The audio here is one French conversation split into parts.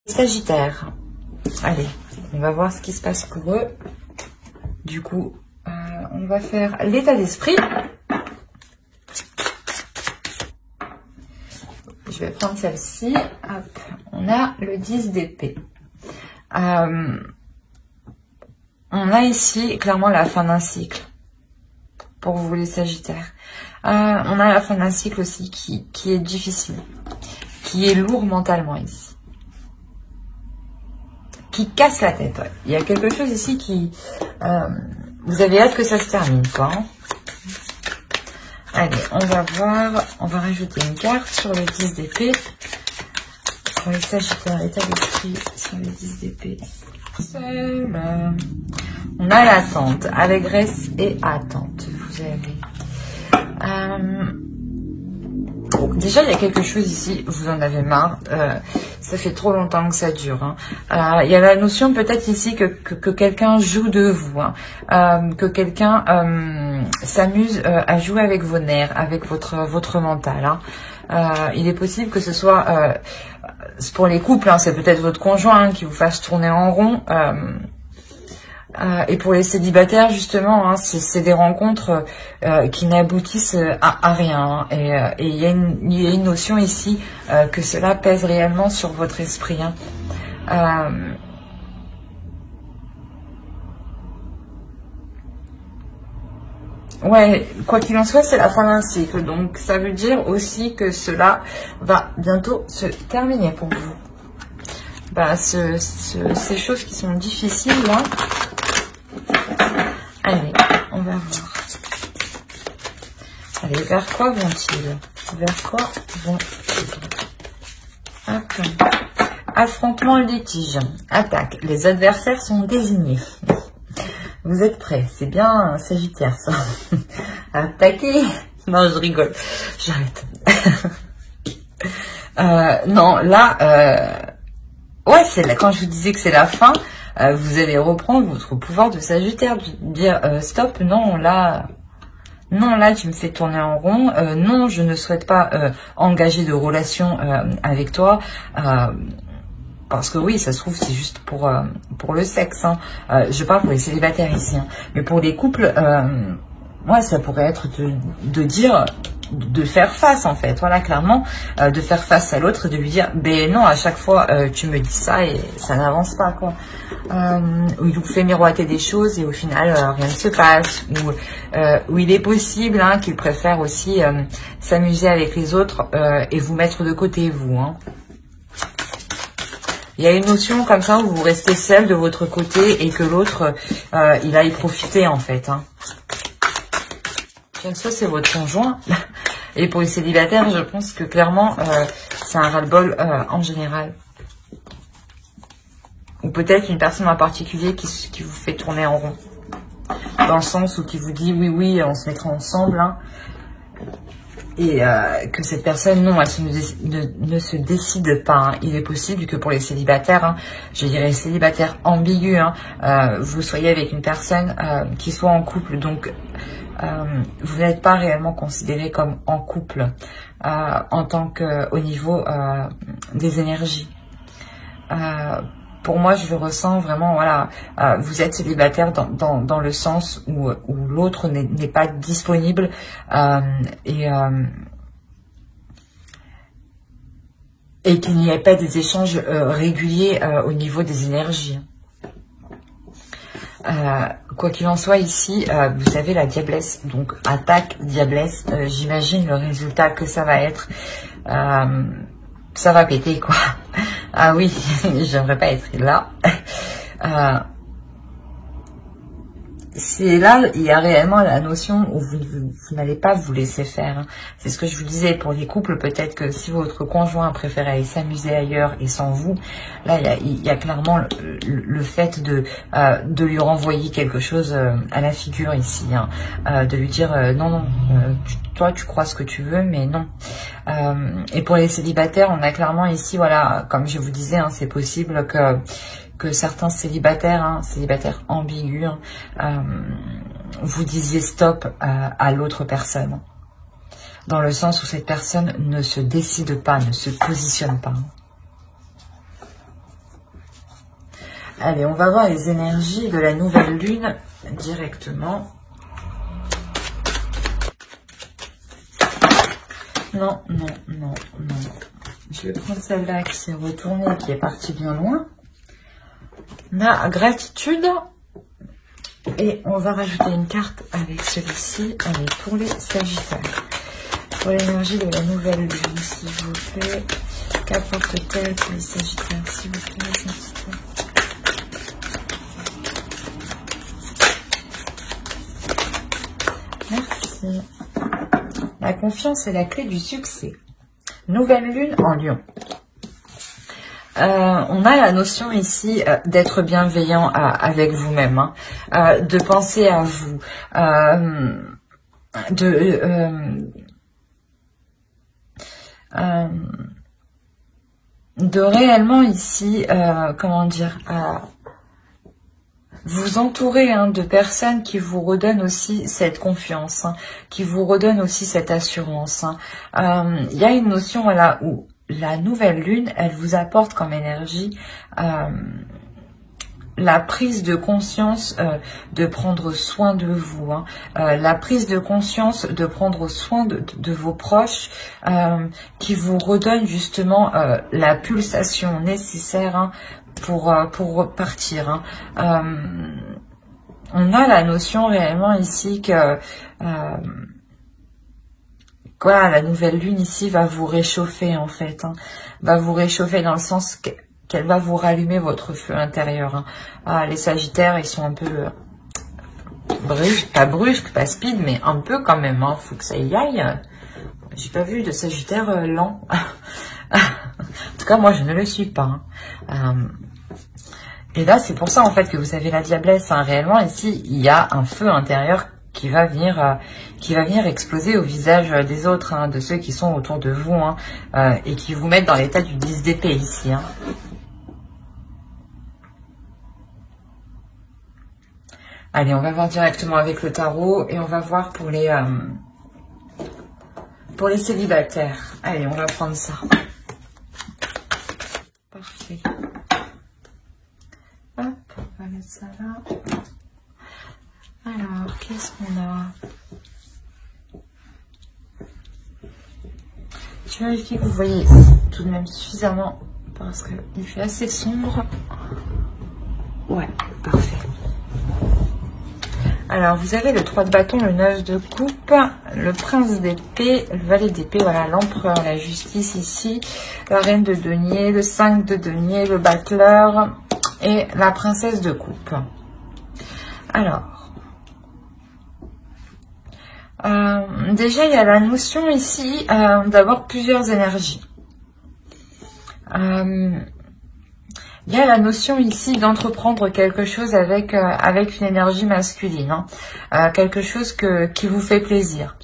Sagittaire. Allez, on va voir ce qui se passe pour eux. Du coup, on va faire l'état d'esprit. Je vais prendre celle-ci. Hop, on a le 10 d'épée. On a ici clairement la fin d'un cycle pour vous les Sagittaires. On a la fin d'un cycle aussi qui est difficile, qui est lourd mentalement ici, qui casse la tête. Ouais. Il y a quelque chose ici qui... vous avez hâte que ça se termine, quoi. Hein. Allez, on va voir, on va rajouter une carte sur le 10 d'épée. Pour les Sagittaires, l'état d'esprit sur le 10 d'épée. Seul. On a l'attente, allégresse et attente. Vous avez... Bon, déjà, il y a quelque chose ici, vous en avez marre. Ça fait trop longtemps que ça dure. Hein. Il y a la notion peut-être ici que quelqu'un joue de vous. Hein. Que quelqu'un s'amuse à jouer avec vos nerfs, avec votre mental. Hein. Il est possible que ce soit... pour les couples, hein, c'est peut-être votre conjoint hein, qui vous fasse tourner en rond. Et pour les célibataires, justement, hein, c'est des rencontres qui n'aboutissent à rien. Hein, et il y a une notion ici que cela pèse réellement sur votre esprit. Hein. Ouais, quoi qu'il en soit, c'est la fin d'un cycle. Donc, ça veut dire aussi que cela va bientôt se terminer pour vous. Bah, ces choses qui sont difficiles, là. Allez, on va voir. Allez, vers quoi vont-ils? Vers quoi vont-ils? Affrontement, litige, attaque. Les adversaires sont désignés. Vous êtes prêts? C'est bien Sagittaire, ça. Attaquer? Non, je rigole. J'arrête. Non, là... ouais, c'est là, quand je vous disais que c'est la fin... vous allez reprendre votre pouvoir de Sagittaire, dire stop, non là tu me fais tourner en rond, non je ne souhaite pas engager de relation avec toi, parce que oui ça se trouve c'est juste pour le sexe, hein. Je parle pour les célibataires ici, hein. Mais pour les couples, ouais, ça pourrait être de dire, de faire face en fait, voilà, clairement, de faire face à l'autre, de lui dire, ben non, à chaque fois tu me dis ça et ça n'avance pas, quoi. Où il vous fait miroiter des choses et au final rien ne se passe, où il est possible hein, qu'il préfère aussi s'amuser avec les autres et vous mettre de côté, vous. Hein. Il y a une notion comme ça où vous restez seul de votre côté et que l'autre, il aille profiter en fait. Hein. Ça, c'est votre conjoint. Et pour les célibataires, je pense que clairement, c'est un ras-le-bol en général. Ou peut-être une personne en particulier qui vous fait tourner en rond. Dans le sens où qui vous dit oui, oui, on se mettra ensemble. Hein. Et que cette personne, non, elle ne se décide pas. Hein. Il est possible que pour les célibataires, hein, je dirais célibataires ambigus, hein, vous soyez avec une personne qui soit en couple. Donc, vous n'êtes pas réellement considéré comme en couple en tant qu'au niveau des énergies. Pour moi, je le ressens vraiment, voilà, vous êtes célibataire dans le sens où l'autre n'est pas disponible et qu'il n'y ait pas des échanges réguliers au niveau des énergies. Quoi qu'il en soit ici, vous avez la diablesse, donc attaque, diablesse, j'imagine le résultat que ça va être, ça va péter quoi. Ah oui, j'aimerais pas être là. C'est là, il y a réellement la notion où vous n'allez pas vous laisser faire. Hein. C'est ce que je vous disais pour les couples. Peut-être que si votre conjoint préfère aller s'amuser ailleurs et sans vous, là, il y a clairement le fait de lui renvoyer quelque chose à la figure ici. Hein. De lui dire non, non, toi tu crois ce que tu veux, mais non. Et pour les célibataires, on a clairement ici, voilà, comme je vous disais, hein, c'est possible que certains célibataires, hein, célibataires ambigus, vous disiez stop à l'autre personne. Dans le sens où cette personne ne se décide pas, ne se positionne pas. Allez, on va voir les énergies de la nouvelle lune directement. Non, non, non, non. Je vais prendre celle-là qui s'est retournée, qui est partie bien loin. On a gratitude. Et on va rajouter une carte avec celui-ci. Allez, pour les Sagittaires. Pour l'énergie de la nouvelle lune, s'il vous plaît. Qu'apporte-t-elle pour les Sagittaires, s'il vous plaît, les Sagittaires? Merci. La confiance est la clé du succès. Nouvelle lune en Lion. On a la notion ici d'être bienveillant avec vous-même, hein, de penser à vous, de réellement ici, comment dire, vous entourer de personnes qui vous redonnent aussi cette confiance, hein, qui vous redonnent aussi cette assurance. Hein. Il y a une notion, voilà, où la nouvelle lune, elle vous apporte comme énergie la prise de conscience de prendre soin de vous, hein, la prise de conscience de prendre soin de vos proches, qui vous redonne justement la pulsation nécessaire, hein, pour repartir. Hein. On a la notion réellement ici que quoi, la nouvelle lune ici va vous réchauffer en fait, hein, va vous réchauffer dans le sens qu'elle va vous rallumer votre feu intérieur. Hein. Ah, les Sagittaires, ils sont un peu brusques, pas speed, mais un peu quand même. Hein. Faut que ça y aille. J'ai pas vu de Sagittaire lent. En tout cas, moi, je ne le suis pas. Hein. Et là, c'est pour ça en fait que vous avez la diablesse. Hein. Réellement, ici, il y a un feu intérieur qui va venir exploser au visage des autres, hein, de ceux qui sont autour de vous, hein, et qui vous mettent dans l'état du 10 d'épée ici. Hein. Allez, on va voir directement avec le tarot et on va voir pour les célibataires. Allez, on va prendre ça. Parfait. Hop, on va mettre ça là. Alors, qu'est-ce qu'on a? Je vérifie que vous voyez tout de même suffisamment parce qu'il fait assez sombre. Ouais, parfait. Alors, vous avez le 3 de bâton, le 9 de coupe, le prince d'épée, le valet d'épée, voilà, l'empereur, la justice ici, la reine de denier, le 5 de denier, le battleur et la princesse de coupe. Alors, déjà, il y a la notion ici d'avoir plusieurs énergies. Il y a la notion ici d'entreprendre quelque chose avec une énergie masculine, hein, quelque chose qui vous fait plaisir.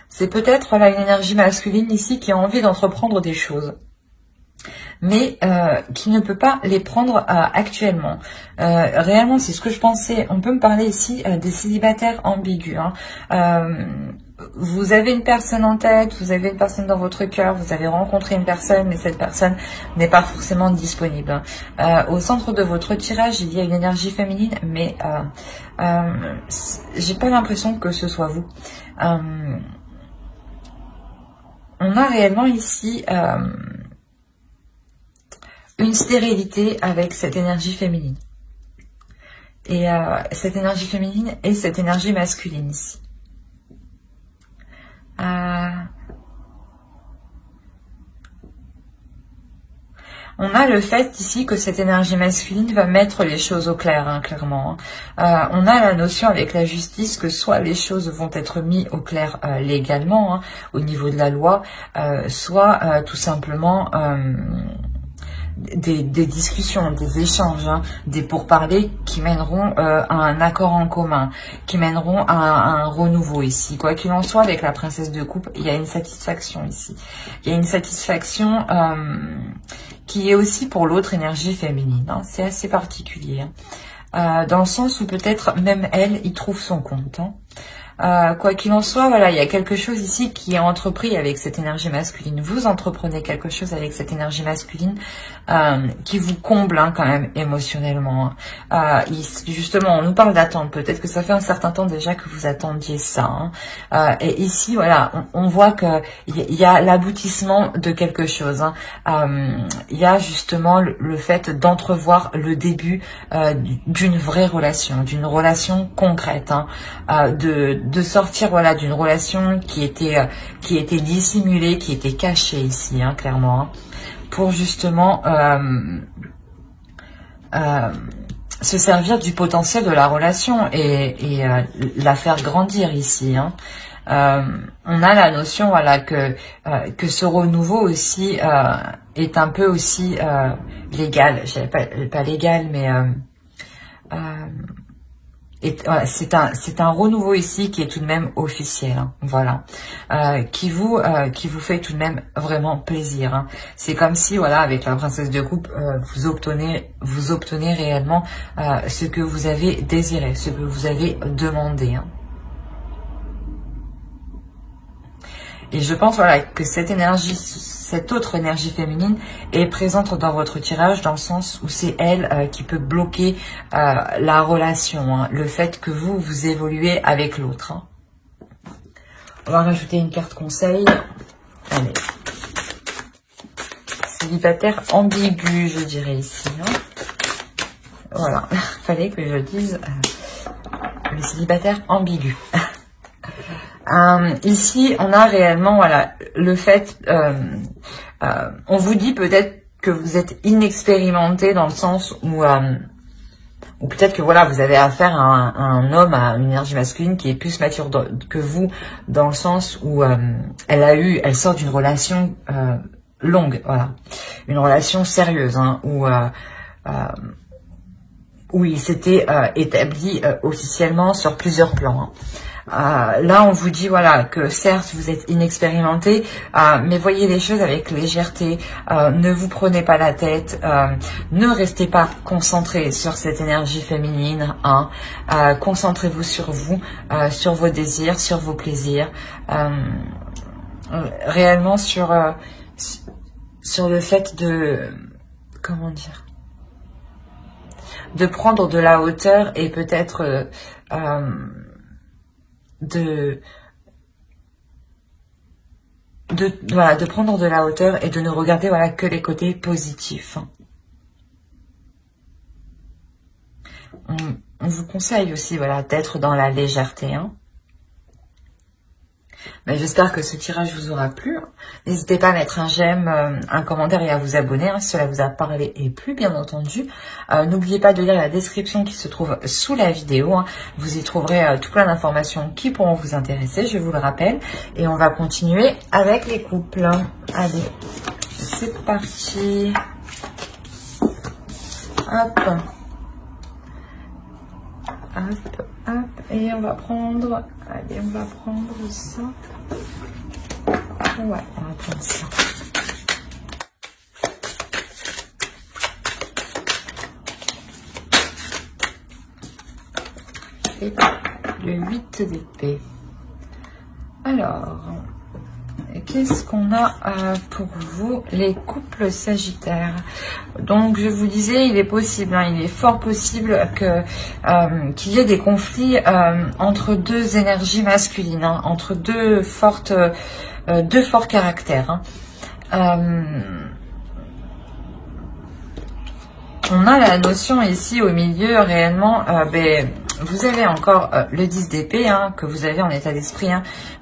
C'est peut-être là une énergie masculine ici qui a envie d'entreprendre des choses, mais qui ne peut pas les prendre actuellement. Réellement, c'est ce que je pensais. On peut me parler ici des célibataires ambigus. Hein. Vous avez une personne en tête, vous avez une personne dans votre cœur, vous avez rencontré une personne, mais cette personne n'est pas forcément disponible. Au centre de votre tirage, il y a une énergie féminine, mais j'ai pas l'impression que ce soit vous. On a réellement ici une stérilité avec cette énergie féminine. Et cette énergie féminine et cette énergie masculine ici. On a le fait ici que cette énergie masculine va mettre les choses au clair, hein, clairement. Hein. On a la notion avec la justice que soit les choses vont être mises au clair légalement, hein, au niveau de la loi, soit tout simplement des discussions, des échanges, hein, des pourparlers qui mèneront à un accord en commun, qui mèneront à un renouveau ici. Quoi qu'il en soit, avec la princesse de coupe, il y a une satisfaction ici. Il y a une satisfaction qui est aussi pour l'autre énergie féminine. Hein. C'est assez particulier. Hein. Dans le sens où peut-être même elle y trouve son compte. Hein. Quoi qu'il en soit, voilà, il y a quelque chose ici qui est entrepris avec cette énergie masculine. Vous entreprenez quelque chose avec cette énergie masculine qui vous comble quand même émotionnellement. Justement, on nous parle d'attente. Peut-être que ça fait un certain temps déjà que vous attendiez ça. Et ici, voilà, on voit que il y a l'aboutissement de quelque chose. Il y a justement le fait d'entrevoir le début d'une vraie relation, d'une relation concrète, de sortir, voilà, d'une relation qui était dissimulée, qui était cachée ici, clairement, pour justement se servir du potentiel de la relation et la faire grandir ici. On a la notion, voilà, que ce renouveau aussi est un peu aussi légal. Je dirais pas légal, mais voilà, c'est un renouveau ici qui est tout de même officiel, voilà, qui vous fait tout de même vraiment plaisir. C'est comme si, voilà, avec la princesse de coupe, vous obtenez réellement ce que vous avez désiré, ce que vous avez demandé. Et je pense, voilà, que cette énergie, cette autre énergie féminine est présente dans votre tirage, dans le sens où c'est elle qui peut bloquer la relation, le fait que vous évoluez avec l'autre. On va rajouter une carte conseil. Allez. Célibataire ambigu, je dirais ici. Voilà, fallait que je dise le célibataire ambigu. Ici, on a réellement, voilà, le fait, on vous dit peut-être que vous êtes inexpérimenté dans le sens où peut-être que, voilà, vous avez affaire à un homme, à une énergie masculine qui est plus mature que vous, dans le sens où elle sort d'une relation longue, voilà, une relation sérieuse, où il s'était établi officiellement sur plusieurs plans. Là, on vous dit, voilà, que certes, vous êtes inexpérimenté, mais voyez les choses avec légèreté. Ne vous prenez pas la tête. Ne restez pas concentré sur cette énergie féminine. Concentrez-vous sur vous, sur vos désirs, sur vos plaisirs. Réellement sur le fait de... Comment dire, de prendre de la hauteur et peut-être... de prendre de la hauteur et de ne regarder, voilà, que les côtés positifs. On vous conseille aussi, voilà, d'être dans la légèreté. Mais j'espère que ce tirage vous aura plu. N'hésitez pas à mettre un j'aime, un commentaire et à vous abonner si cela vous a parlé et plu, bien entendu. N'oubliez pas de lire la description qui se trouve sous la vidéo. Vous y trouverez tout plein d'informations qui pourront vous intéresser, je vous le rappelle. Et on va continuer avec les couples. Allez, c'est parti. Hop. Hop, hop. Et on va prendre... Allez, on va prendre ça. Ouais, on va prendre ça. Et le 8 d'épée. Alors, qu'est-ce qu'on a pour vous, les couples sagittaires? Donc, je vous disais, il est possible, il est fort possible qu'il y ait des conflits entre deux énergies masculines, entre deux forts caractères. On a la notion ici au milieu réellement, vous avez encore le 10 d'épée que vous avez en état d'esprit,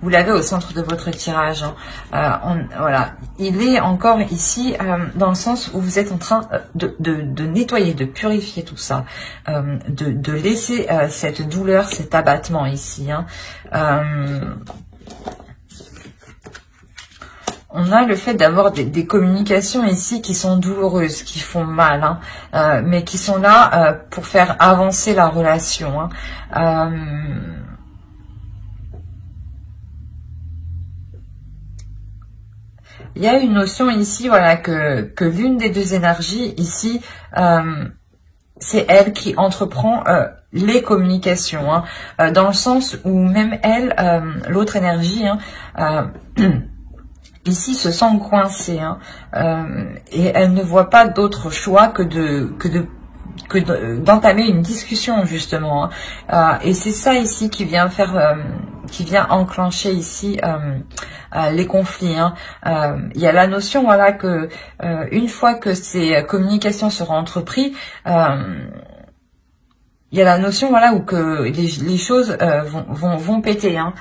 vous l'avez au centre de votre tirage. Voilà, il est encore ici dans le sens où vous êtes en train de nettoyer, de purifier tout ça, de laisser cette douleur, cet abattement ici. On a le fait d'avoir des communications ici qui sont douloureuses, qui font mal, mais qui sont là pour faire avancer la relation. Il y a une notion ici, voilà, que l'une des deux énergies ici, c'est elle qui entreprend les communications, hein, dans le sens où même elle, l'autre énergie, hein, ici se sent coincée, hein, et elle ne voit pas d'autre choix que d'entamer une discussion justement, hein. Et c'est ça ici qui vient faire, qui vient enclencher ici les conflits, hein. Il y a la notion, voilà, que une fois que ces communications seront entreprises, il y a la notion, voilà, où que les choses vont péter, hein.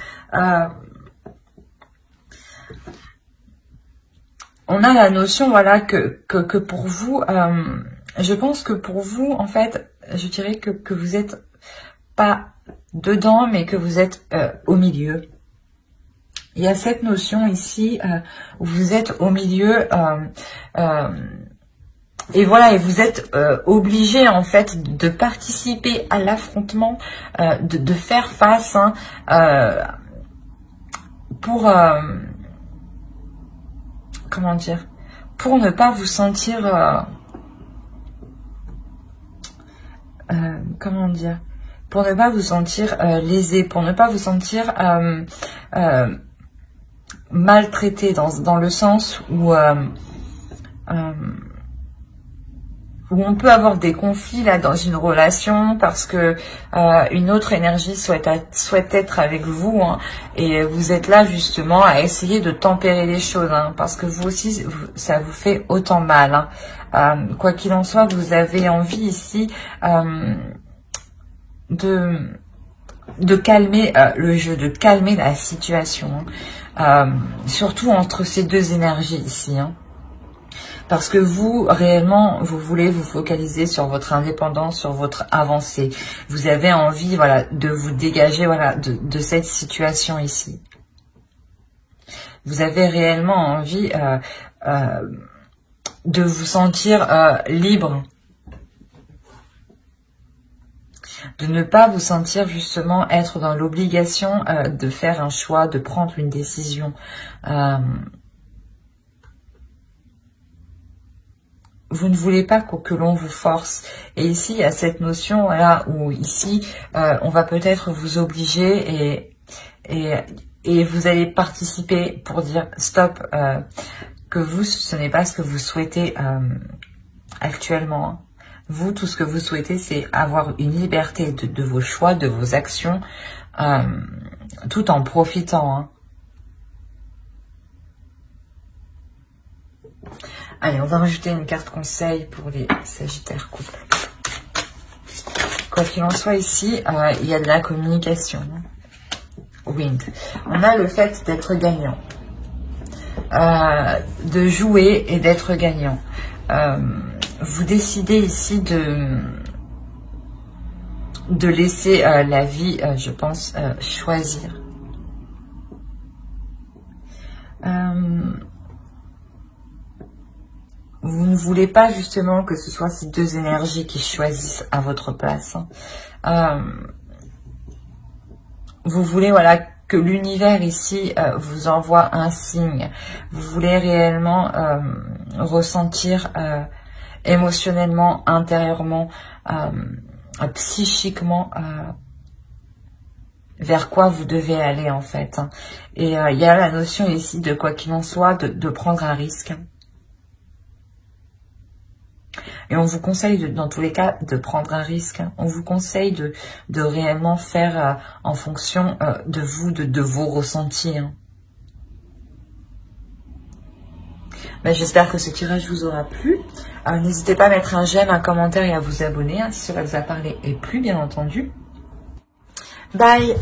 On a la notion, voilà, que pour vous, je pense que pour vous, en fait, je dirais que vous êtes pas dedans, mais que vous êtes au milieu. Il y a cette notion ici où vous êtes au milieu, et voilà, et vous êtes obligé en fait de participer à l'affrontement, de faire face, hein, pour comment dire, pour ne pas vous sentir comment dire, pour ne pas vous sentir lésé, pour ne pas vous sentir maltraité, dans le sens où on peut avoir des conflits là dans une relation parce que une autre énergie souhaite être avec vous, hein, et vous êtes là justement à essayer de tempérer les choses, hein, parce que vous aussi ça vous fait autant mal, hein. Quoi qu'il en soit, vous avez envie ici de calmer le jeu, de calmer la situation, hein, surtout entre ces deux énergies ici, hein. Parce que vous, réellement, vous voulez vous focaliser sur votre indépendance, sur votre avancée. Vous avez envie, voilà, de vous dégager, voilà, de cette situation ici. Vous avez réellement envie de vous sentir libre. De ne pas vous sentir justement être dans l'obligation de faire un choix, de prendre une décision. Vous ne voulez pas que l'on vous force. Et ici, il y a cette notion, voilà, où ici, on va peut-être vous obliger et vous allez participer pour dire stop, que vous, ce n'est pas ce que vous souhaitez actuellement, hein. Vous, tout ce que vous souhaitez, c'est avoir une liberté de vos choix, de vos actions, tout en profitant, hein. Allez, on va rajouter une carte conseil pour les Sagittaires couples. Quoi qu'il en soit, ici, il y a de la communication. Wind. On a le fait d'être gagnant. De jouer et d'être gagnant. Vous décidez ici de laisser la vie, je pense, choisir. Vous ne voulez pas justement que ce soit ces deux énergies qui choisissent à votre place, hein. Vous voulez, voilà, que l'univers ici vous envoie un signe. Vous voulez réellement ressentir émotionnellement, intérieurement, psychiquement vers quoi vous devez aller en fait, hein. Et il y a la notion ici de quoi qu'il en soit, de prendre un risque. Et on vous conseille, dans tous les cas, de prendre un risque. On vous conseille de réellement faire en fonction de vous, de vos ressentis, hein. Ben, j'espère que ce tirage vous aura plu. N'hésitez pas à mettre un j'aime, un commentaire et à vous abonner, hein, si cela vous a parlé et plu, bien entendu. Bye!